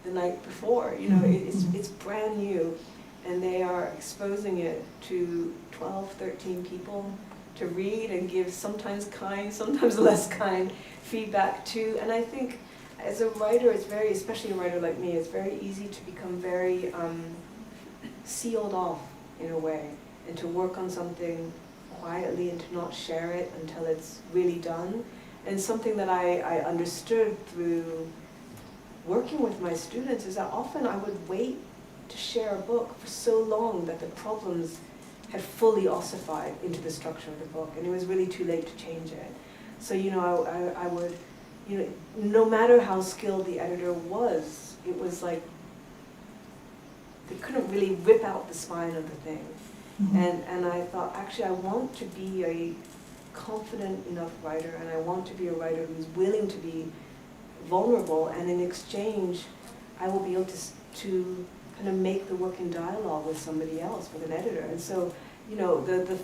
the night before. You know, it's brand new, and they are exposing it to 12, 13 people to read and give sometimes kind, sometimes less kind feedback to. And I think as a writer, it's very, especially a writer like me, it's very easy to become very sealed off in a way, and to work on something quietly and to not share it until it's really done. And something that I understood through working with my students is that often I would wait to share a book for so long that the problems had fully ossified into the structure of the book, and it was really too late to change it. So, you know, I would, you know, no matter how skilled the editor was, it was like they couldn't really rip out the spine of the thing. And I thought, actually, I want to be a confident enough writer, and I want to be a writer who's willing to be vulnerable, and in exchange, I will be able to kind of make the work in dialogue with somebody else, with an editor. And so, you know, the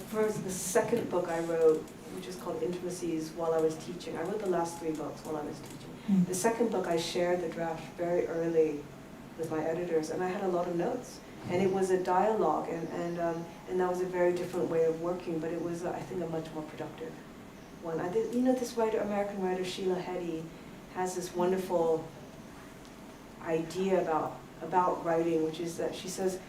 second book I wrote, which is called Intimacies, while I was teaching. I wrote the last 3 books while I was teaching. The second book, I shared the draft very early with my editors, and I had a lot of notes. And it was a dialogue, and that was a very different way of working, but it was, I think, a much more productive one. You know, this writer, American writer Sheila Heti, has this wonderful idea about writing, which is that she says,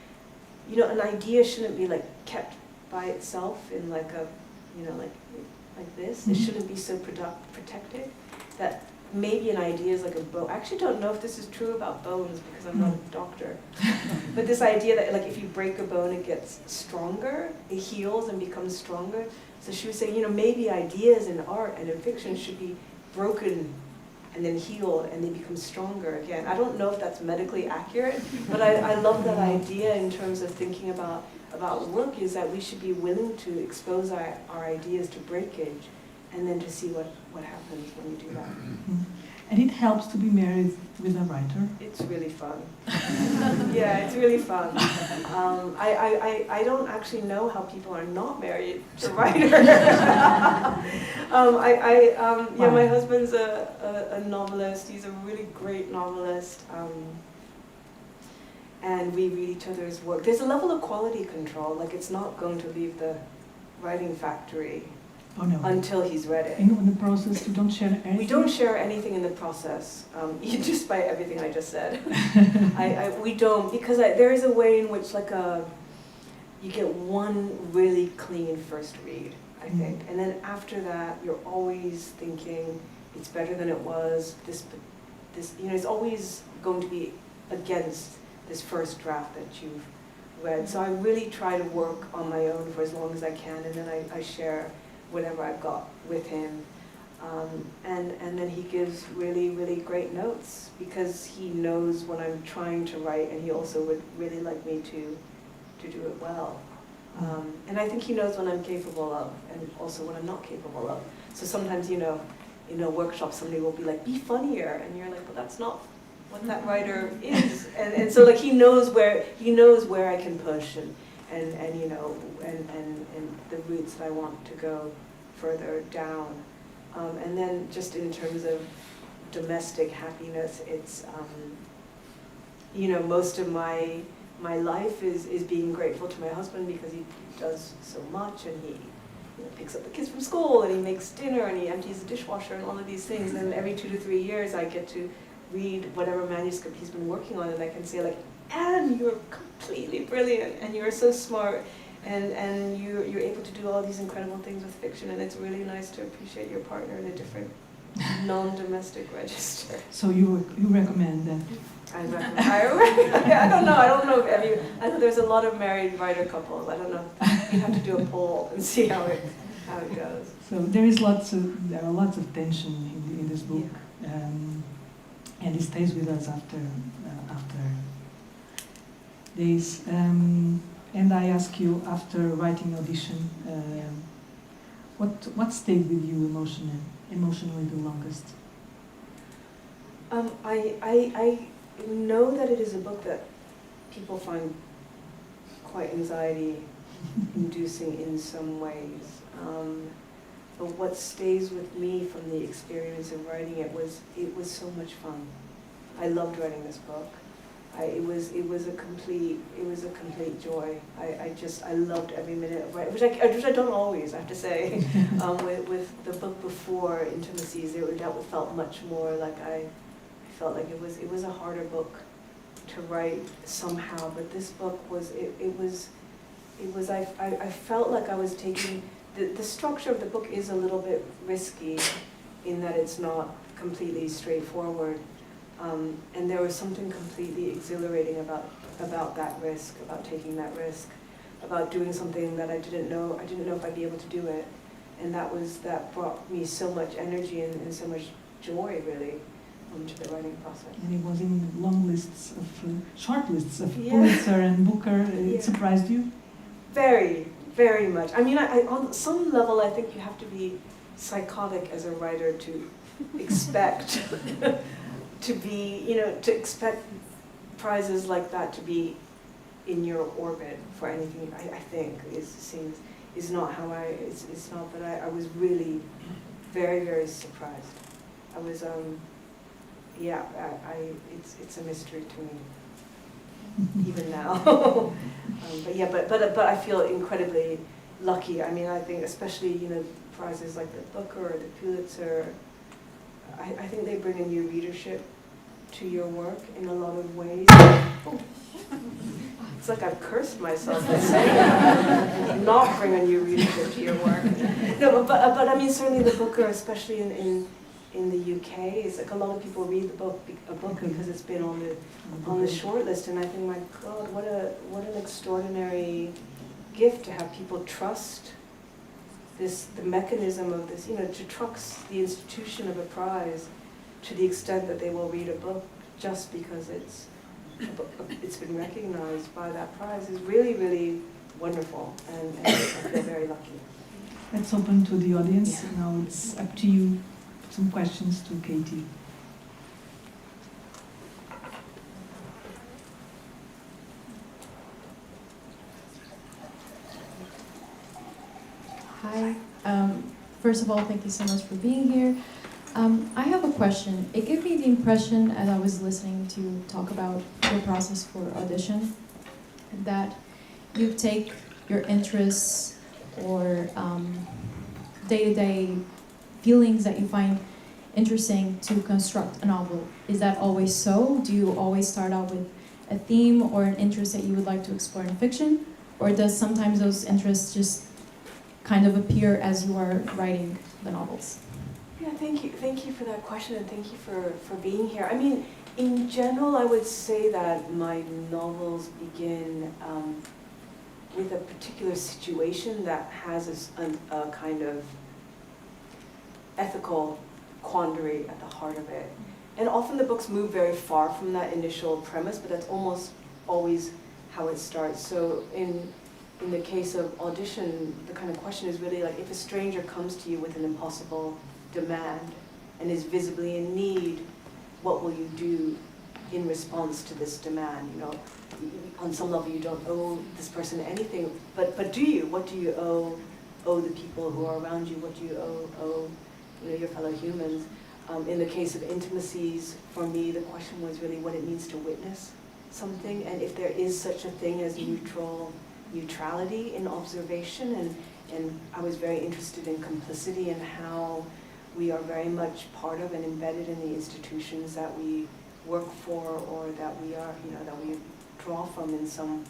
you know, an idea shouldn't be like kept by itself in like a, you know, like this. It shouldn't be so protected. That maybe an idea is like a bone. I actually don't know if this is true about bones because I'm not a doctor. But this idea that like if you break a bone, it gets stronger, it heals and becomes stronger. So she was saying, you know, maybe ideas in art and in fiction should be broken and then healed and they become stronger again. I don't know if that's medically accurate, but I love that idea in terms of thinking about work, is that we should be willing to expose our ideas to breakage and then to see what happens when you do that. And it helps to be married with a writer. It's really fun. Yeah, it's really fun. I don't actually know how people are not married to a writer. Yeah, my husband's a novelist. He's a really great novelist. And we read each other's work. There's a level of quality control. Like, it's not going to leave the writing factory until he's read it. In the process, you don't share anything? We don't share anything in the process, despite everything I just said. We don't, because there is a way in which you get one really clean first read, I think. And then after that, you're always thinking, it's better than it was. This, you know, it's always going to be against this first draft that you've read. So I really try to work on my own for as long as I can, and then I share whatever I've got with him. And then he gives really, really great notes because he knows what I'm trying to write, and he also would really like me to do it well. And I think he knows what I'm capable of and also what I'm not capable of. So sometimes, you know, in a workshop somebody will be like, be funnier, and you're like, well, that's not what that writer is. And so like he knows where I can push and you know, and the routes that I want to go further down. And then just in terms of domestic happiness, it's, you know, most of my life is being grateful to my husband because he does so much, and he, you know, picks up the kids from school, and he makes dinner, and he empties the dishwasher, and all of these things. And every 2 to 3 years I get to read whatever manuscript he's been working on, and I can say like, Anne, you're completely brilliant, and you're so smart, and you're able to do all these incredible things with fiction, and it's really nice to appreciate your partner in a different non-domestic register. So you recommend that? I recommend. I don't know. I don't know if I know there's a lot of married writer couples. I don't know. You have to do a poll and see how it goes. So there are lots of tension in this book, and it stays with us after days. And I ask you, after writing Audition, what stayed with you emotionally the longest? I know that it is a book that people find quite anxiety-inducing in some ways. But what stays with me from the experience of writing it was so much fun. I loved writing this book. It was a complete joy. I loved every minute of writing, which I don't always, I have to say. With the book before, Intimacies, that felt much more like I felt like it was a harder book to write somehow. But this book I felt like I was taking the structure of the book is a little bit risky in that it's not completely straightforward. And there was something completely exhilarating about that risk, about taking that risk, about doing something that I didn't know if I'd be able to do it. And that brought me so much energy and so much joy, really, to the writing process. And it was in long lists of, short lists of Pulitzer and Booker. It surprised you? Very, very much. I mean, on some level, I think you have to be psychotic as a writer to expect to expect prizes like that to be in your orbit for anything. I think is not how it's not that I was really very, very surprised. I was it's a mystery to me even now. But I feel incredibly lucky. I mean, I think especially prizes like the Booker or the Pulitzer, I think they bring a new readership to your work in a lot of ways. Oh. It's like I've cursed myself by saying that. Not bring a new readership to your work. No, but I mean, certainly the Booker, especially in the UK, is like a lot of people read a book because it's been on the short list, and I think, my God, what an extraordinary gift to have people trust the mechanism of this, to trust the institution of a prize to the extent that they will read a book just because it's been recognized by that prize is really, really wonderful, and I feel very lucky. Let's open to the audience. Now it's up to you. Some questions to Katie. Hi. First of all, thank you so much for being here. I have a question. It gave me the impression, as I was listening to talk about your process for Audition, that you take your interests or day-to-day feelings that you find interesting to construct a novel. Is that always so? Do you always start out with a theme or an interest that you would like to explore in fiction? Or does sometimes those interests just kind of appear as you are writing the novels? Yeah, thank you for that question, and thank you for being here. I mean, in general, I would say that my novels begin with a particular situation that has a kind of ethical quandary at the heart of it. And often the books move very far from that initial premise, but that's almost always how it starts. So in the case of Audition, the kind of question is really like, if a stranger comes to you with an impossible demand and is visibly in need, what will you do in response to this demand? On some level you don't owe this person anything, but do you? What do you owe the people who are around you? What do you owe your fellow humans? In the case of Intimacies, for me, the question was really what it means to witness something, and if there is such a thing as neutrality in observation, and I was very interested in complicity and how we are very much part of and embedded in the institutions that we work for, or that we are, that we draw from in some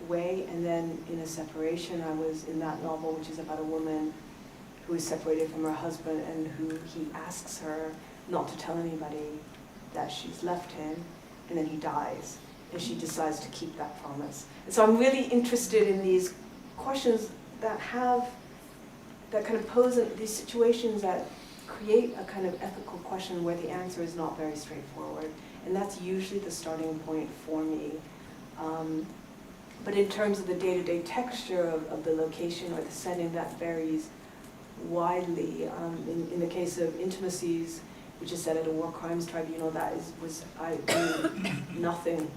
way, and then in a separation, I was in that novel, which is about a woman who is separated from her husband and who he asks her not to tell anybody that she's left him, and then he dies, and she decides to keep that promise. And so I'm really interested in these questions that kind of pose these situations that create a kind of ethical question where the answer is not very straightforward. And that's usually the starting point for me. But in terms of the day-to-day texture of the location or the setting, that varies widely. In the case of Intimacies, which is set at a war crimes tribunal, I knew nothing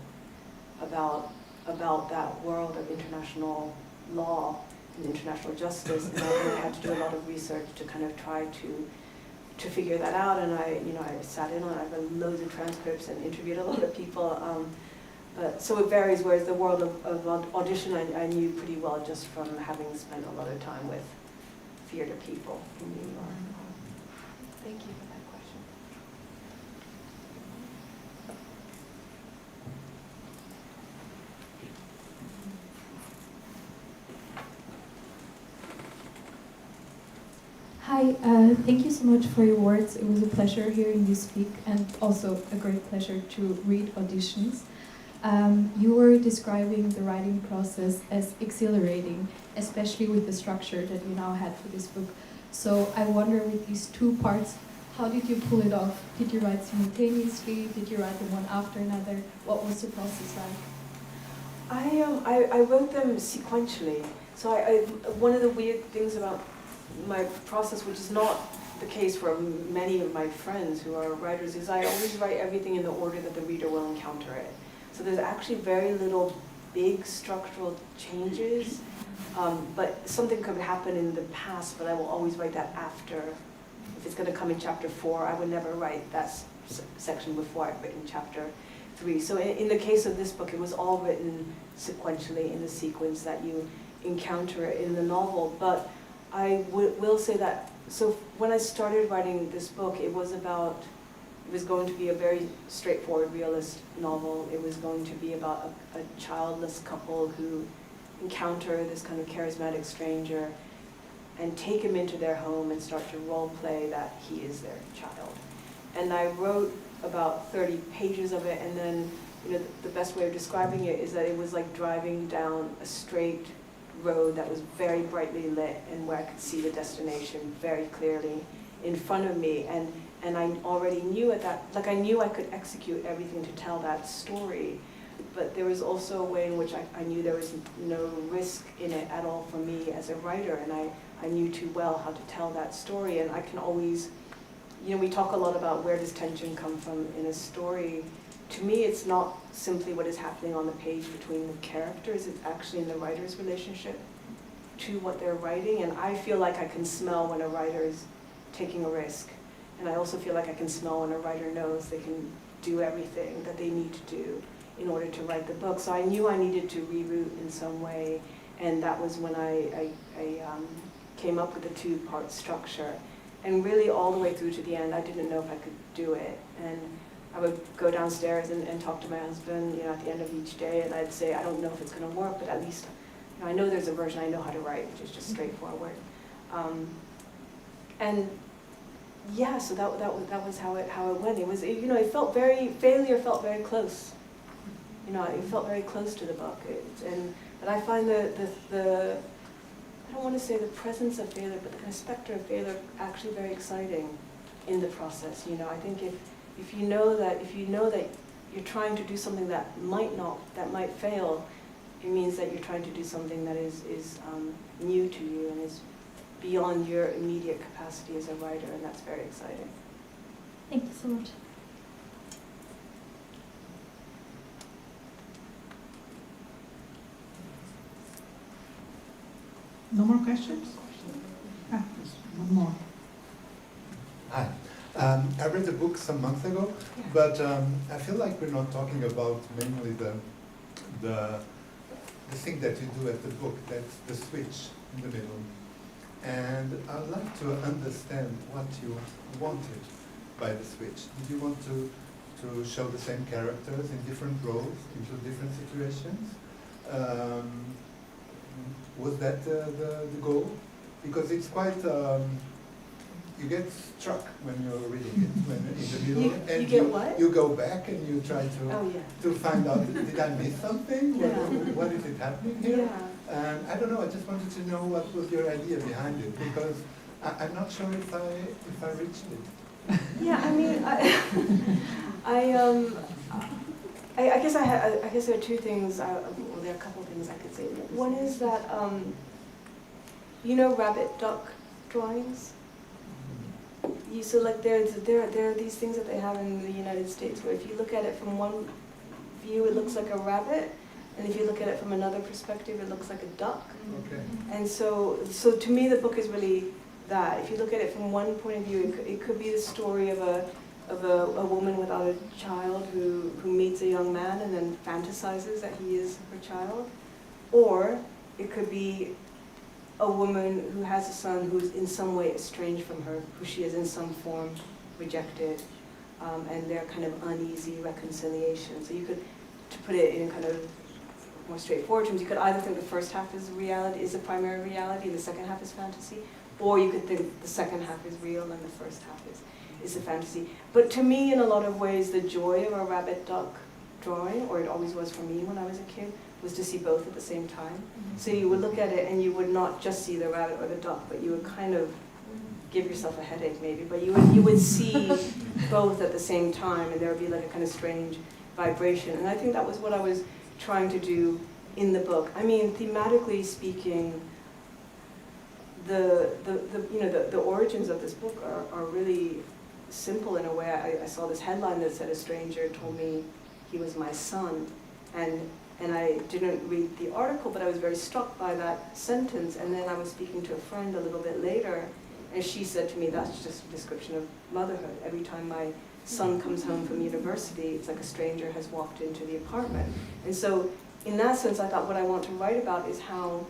about that world of international law and international justice, and I had to do a lot of research to kind of try to figure that out. And I sat in on it. I've read loads of transcripts and interviewed a lot of people. But so it varies. Whereas the world of audition, I knew pretty well just from having spent a lot of time with theater people in New York. Thank you for that question. Hi, thank you so much for your words. It was a pleasure hearing you speak, and also a great pleasure to read Auditions. You were describing the writing process as exhilarating, especially with the structure that you now had for this book. So I wonder, with these two parts, how did you pull it off? Did you write simultaneously? Did you write them one after another? What was the process like? I wrote them sequentially. So one of the weird things about my process, which is not the case for many of my friends who are writers, is I always write everything in the order that the reader will encounter it. So there's actually very little big structural changes, but something could happen in the past, but I will always write that after. If it's going to come in chapter 4, I would never write that section before I've written chapter 3. So in the case of this book, it was all written sequentially in the sequence that you encounter it in the novel. But I will say that, so when I started writing this book, it was going to be a very straightforward realist novel. It was going to be about a childless couple who encounter this kind of charismatic stranger and take him into their home and start to role play that he is their child. And I wrote about 30 pages of it, and then the best way of describing it is that it was like driving down a straight road that was very brightly lit and where I could see the destination very clearly in front of me. And I already knew I knew I could execute everything to tell that story, but there was also a way in which I knew there was no risk in it at all for me as a writer, and I knew too well how to tell that story. And I can always, we talk a lot about where does tension come from in a story. To me, it's not simply what is happening on the page between the characters, it's actually in the writer's relationship to what they're writing. And I feel like I can smell when a writer is taking a risk. And I also feel like I can smell when a writer knows they can do everything that they need to do in order to write the book. So I knew I needed to reroute in some way, and that was when I came up with the two-part structure. And really all the way through to the end, I didn't know if I could do it. And I would go downstairs and talk to my husband, at the end of each day, and I'd say, I don't know if it's going to work, but at least I know there's a version I know how to write, which is just straightforward. And yeah, so that was how it went. It was, it felt failure felt very close. It felt very close to the book. But I find the I don't want to say the presence of failure, but the kind of specter of failure actually very exciting in the process. I think if you know that you're trying to do something that might fail, it means that you're trying to do something that is new to you and is beyond your immediate capacity as a writer, and that's very exciting. Thank you so much. No more questions? One more. Hi. I read the book some months ago, but I feel like we're not talking about mainly the thing that you do at the book, that's the switch in the middle. And I'd like to understand what you wanted by the switch. Did you want to show the same characters in different roles, into different situations? Was that the goal? Because it's quite, you get struck when you're reading it, when in the middle, and you get what? you go back and you try to Oh, yeah. to find out, did I miss something? Yeah. What is it happening here? Yeah. And I don't know, I just wanted to know what was your idea behind it, because I'm not sure if I reached it. Yeah, I mean, I guess I guess there are two things. Well, there are a couple things I could say. One is that you know rabbit duck drawings. So like there are these things that they have in the United States where if you look at it from one view, it looks like a rabbit, and if you look at it from another perspective, it looks like a duck. Okay. And so to me, the book is really that. If you look at it from one point of view, it could be the story of a woman without a child who meets a young man and then fantasizes that he is her child. Or it could be a woman who has a son who is in some way estranged from her, who she has in some form rejected, and their kind of uneasy reconciliation. So you could, to put it in kind of more straightforward terms, you could either think the first half is reality, is the primary reality, and the second half is fantasy, or you could think the second half is real and the first half is a fantasy. But to me, in a lot of ways, the joy of a rabbit duck drawing, or it always was for me when I was a kid, was to see both at the same time. So you would look at it and you would not just see the rabbit or the duck, but you would kind of give yourself a headache maybe, but you would see both at the same time, and there would be like a kind of strange vibration. And I think that was what I was trying to do in the book. I mean, thematically speaking, the origins of this book are really simple in a way. I saw this headline that said a stranger told me he was my son, and I didn't read the article, but I was very struck by that sentence. And then I was speaking to a friend a little bit later, and she said to me, that's just a description of motherhood. Every time my son comes home from university, it's like a stranger has walked into the apartment. And so in that sense, I thought what I want to write about is how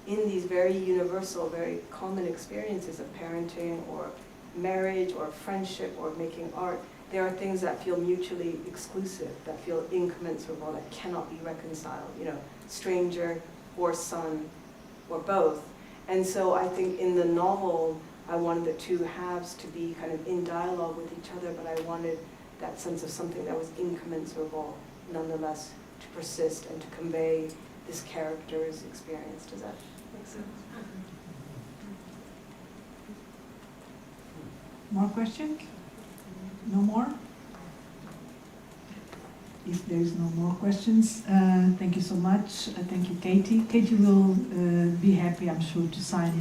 in these very universal, very common experiences of parenting or marriage or friendship or making art, there are things that feel mutually exclusive, that feel incommensurable, that cannot be reconciled, you know, stranger or son or both. And so I think in the novel, I wanted the two halves to be kind of in dialogue with each other, but I wanted that sense of something that was incommensurable, nonetheless, to persist and to convey this character's experience. Does that make sense? More questions? No more? If there is no more questions, thank you so much. Thank you, Katie. Katie will be happy, I'm sure, to sign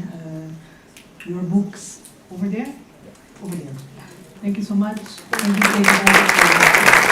your books over there. Over there. Thank you so much. Thank you, Katie.